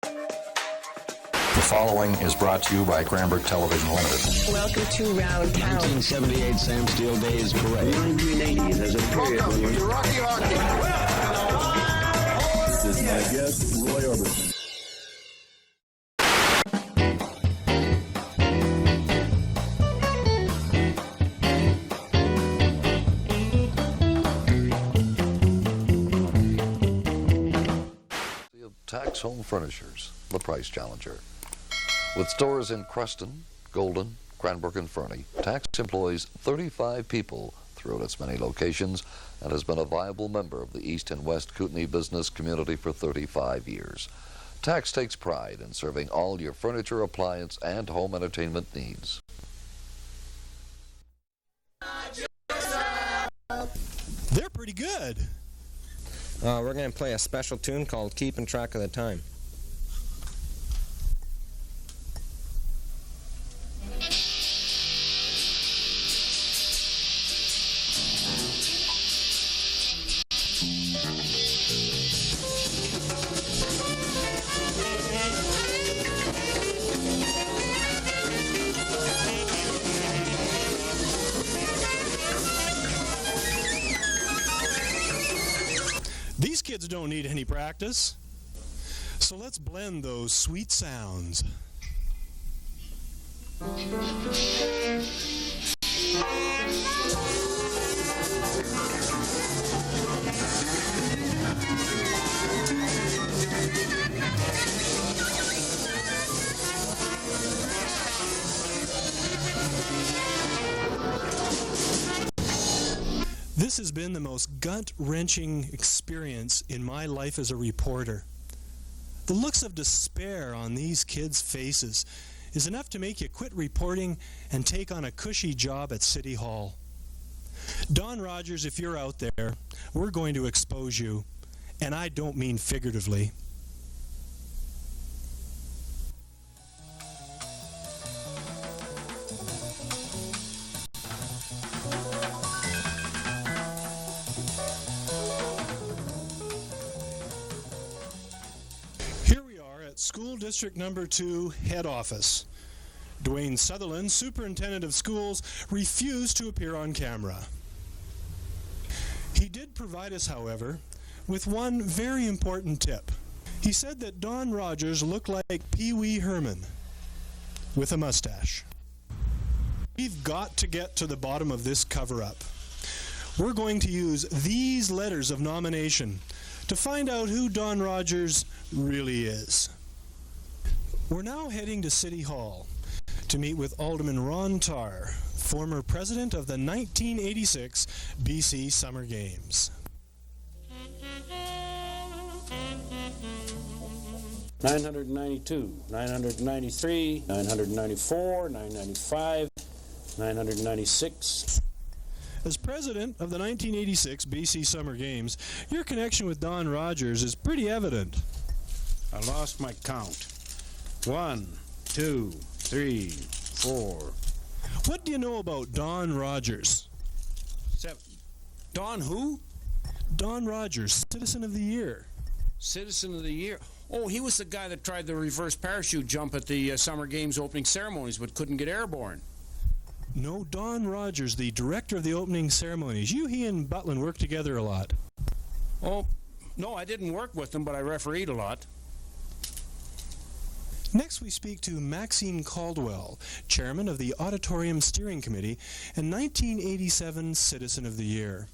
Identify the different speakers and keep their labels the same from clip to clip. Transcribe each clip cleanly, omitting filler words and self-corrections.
Speaker 1: The following is brought to you by Cranbrook Television Limited.
Speaker 2: Welcome to Round Town.
Speaker 3: 1978 Sam Steele Days Parade.
Speaker 4: 1980s as a period.
Speaker 5: Welcome to Rocky Hockey.
Speaker 4: This is my guest, Roy Orbison.
Speaker 6: Tax Home Furnishers, the price challenger. With stores in Creston, Golden, Cranbrook, and Fernie, Tax employs 35 people throughout its many locations and has been a viable member of the East and West Kootenai business community for 35 years. Tax takes pride in serving all your furniture, appliance, and home entertainment needs.
Speaker 7: They're pretty good.
Speaker 8: We're going to play a special tune called Keeping Track of the Time.
Speaker 7: These kids don't need any practice. So let's blend those sweet sounds. This has been the most gut-wrenching experience in my life as a reporter. The looks of despair on these kids' faces is enough to make you quit reporting and take on a cushy job at City Hall. Don Rogers, if you're out there, we're going to expose you, and I don't mean figuratively. School District Number 2 Head Office. Dwayne Sutherland, Superintendent of Schools, refused to appear on camera. He did provide us, however, with one very important tip. He said that Don Rogers looked like Pee Wee Herman with a mustache. We've got to get to the bottom of this cover-up. We're going to use these letters of nomination to find out who Don Rogers really is. We're now heading to City Hall to meet with Alderman Ron Tarr, former president of the 1986 BC Summer Games.
Speaker 9: 992, 993, 994, 995, 996.
Speaker 7: As president of the 1986 BC Summer Games, your connection with Don Rogers is pretty evident.
Speaker 9: I lost my count. 1, 2, 3, 4.
Speaker 7: What do you know about Don Rogers?
Speaker 9: 7. Don who?
Speaker 7: Don Rogers, Citizen of the Year.
Speaker 9: Citizen of the Year. Oh, he was the guy that tried the reverse parachute jump at the Summer Games opening ceremonies but couldn't get airborne.
Speaker 7: No, Don Rogers, the director of the opening ceremonies. He and Butlin worked together a lot.
Speaker 9: Oh, no, I didn't work with him, but I refereed a lot.
Speaker 7: Next, we speak to Maxine Caldwell, chairman of the Auditorium Steering Committee and 1987 Citizen of the Year.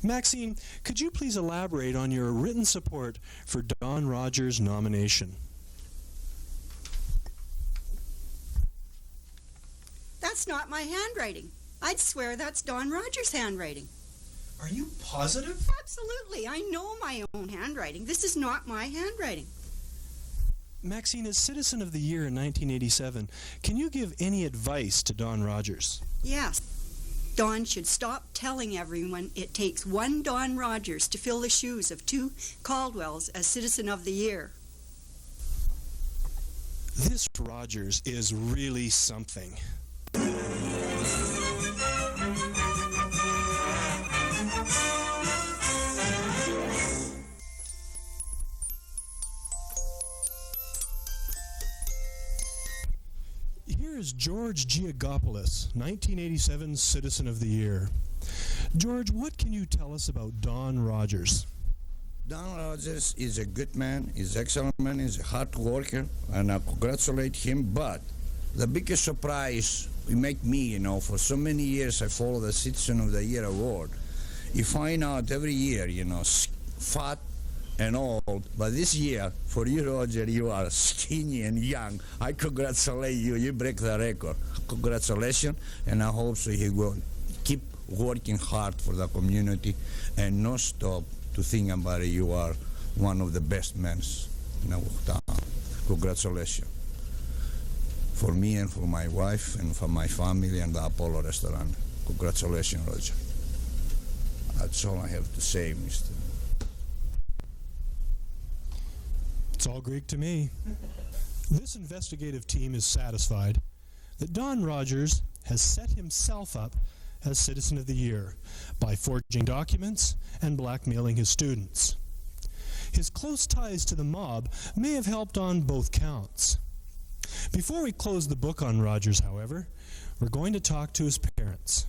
Speaker 7: Maxine, could you please elaborate on your written support for Don Rogers' nomination?
Speaker 10: That's not my handwriting. I'd swear that's Don Rogers' handwriting.
Speaker 7: Are you positive?
Speaker 10: Absolutely. I know my own handwriting. This is not my handwriting.
Speaker 7: Maxine, as Citizen of the Year in 1987, can you give any advice to Don Rogers?
Speaker 10: Yes. Don should stop telling everyone it takes one Don Rogers to fill the shoes of 2 Caldwells as Citizen of the Year.
Speaker 7: This Rogers is really something. is George Giagopoulos, 1987 Citizen of the Year. George, what can you tell us about Don Rogers?
Speaker 2: Don Rogers is a good man, he's an excellent man, he's a hard worker, and I congratulate him. But the biggest surprise it make me, for so many years I follow the Citizen of the Year award. You find out every year, fat and old, but this year, for you, Roger, you are skinny and young. I congratulate you, you break the record. Congratulations, and I hope so he will keep working hard for the community and not stop to think about it. You are one of the best men in our town. Congratulations. For me and for my wife and for my family and the Apollo restaurant. Congratulations, Roger. That's all I have to say, Mr.
Speaker 7: It's all Greek to me. This investigative team is satisfied that Don Rogers has set himself up as Citizen of the Year by forging documents and blackmailing his students. His close ties to the mob may have helped on both counts. Before we close the book on Rogers, however, we're going to talk to his parents.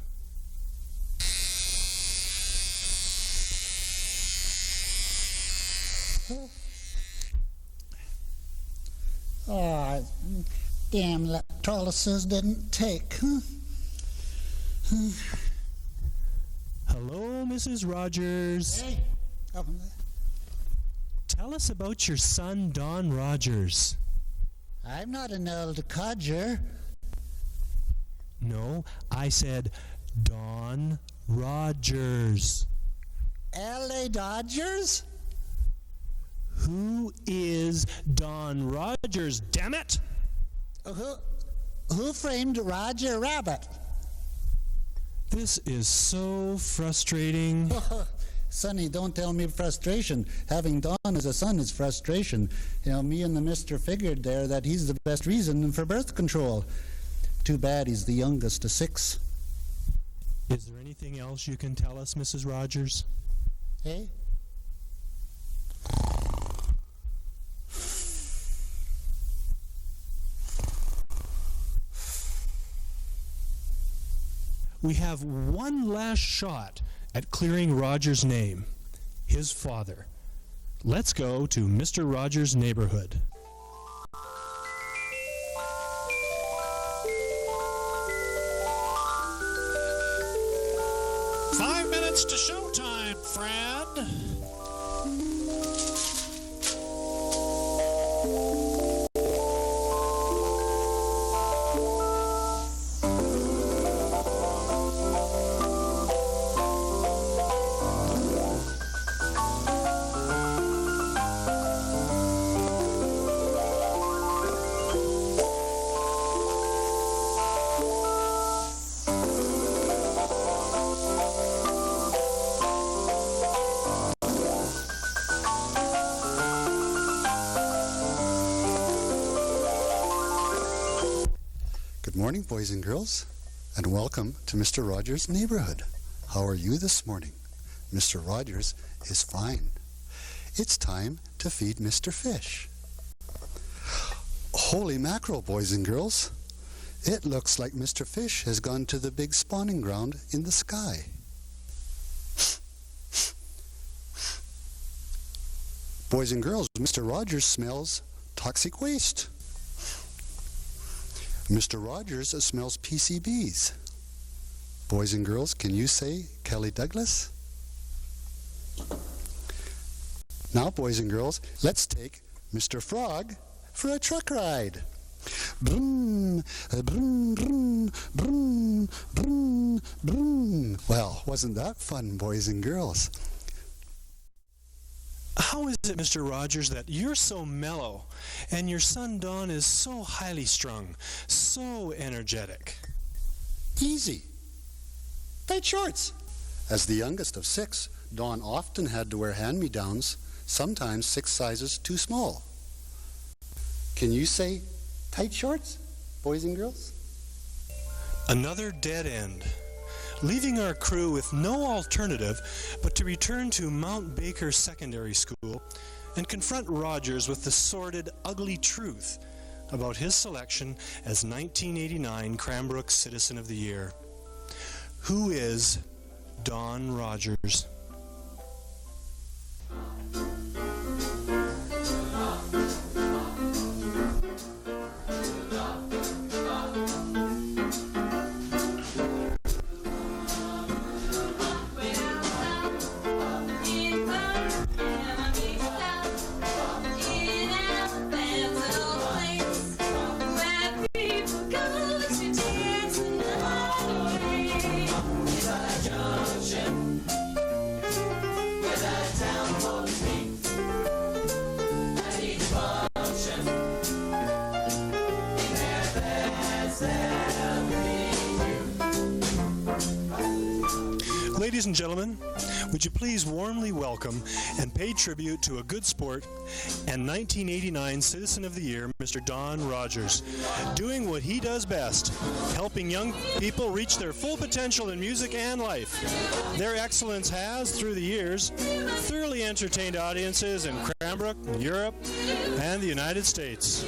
Speaker 5: Oh, damn electrolysis didn't take, huh?
Speaker 7: Hello, Mrs. Rogers.
Speaker 5: Hey, open that.
Speaker 7: Tell us about your son, Don Rogers.
Speaker 5: I'm not an old codger.
Speaker 7: No, I said Don Rogers.
Speaker 5: L.A. Dodgers?
Speaker 7: Who is Don Rogers, damn it?
Speaker 5: Who framed Roger Rabbit?
Speaker 7: This is so frustrating.
Speaker 5: Sonny, don't tell me frustration. Having Don as a son is frustration. Me and the mister figured there that he's the best reason for birth control. Too bad he's the youngest of 6.
Speaker 7: Is there anything else you can tell us, Mrs. Rogers?
Speaker 5: Hey?
Speaker 7: We have one last shot at clearing Rogers' name, his father. Let's go to Mr. Rogers' neighborhood.
Speaker 11: Five minutes to showtime, friend.
Speaker 12: Good morning, boys and girls, and welcome to Mr. Rogers' neighborhood. How are you this morning? Mr. Rogers is fine. It's time to feed Mr. Fish. Holy mackerel, boys and girls. It looks like Mr. Fish has gone to the big spawning ground in the sky. Boys and girls, Mr. Rogers smells toxic waste. Mr. Rogers smells PCBs. Boys and girls, can you say Kelly Douglas? Now, boys and girls, let's take Mr. Frog for a truck ride. Broom, broom, broom, broom, broom, broom. Well, wasn't that fun, boys and girls?
Speaker 7: How is it, Mr. Rogers, that you're so mellow and your son Don is so highly strung, so energetic?
Speaker 12: Easy. Tight shorts. As the youngest of 6, Don often had to wear hand-me-downs, sometimes 6 sizes too small. Can you say tight shorts, boys and girls?
Speaker 7: Another dead end, leaving our crew with no alternative but to return to Mount Baker Secondary School and confront Rogers with the sordid, ugly truth about his selection as 1989 Cranbrook Citizen of the Year. Who is Don Rogers? Ladies and gentlemen, would you please warmly welcome and pay tribute to a good sport and 1989 Citizen of the Year, Mr. Don Rogers, doing what he does best, helping young people reach their full potential in music and life. Their excellence has, through the years, thoroughly entertained audiences in Cranbrook, Europe, and the United States.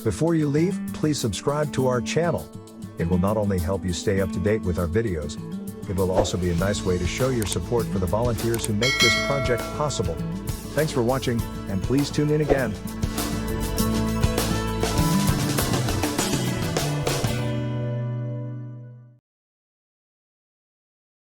Speaker 13: Before you leave, please subscribe to our channel. It will not only help you stay up to date with our videos, it will also be a nice way to show your support for the volunteers who make this project possible. Thanks for watching, and please tune in again.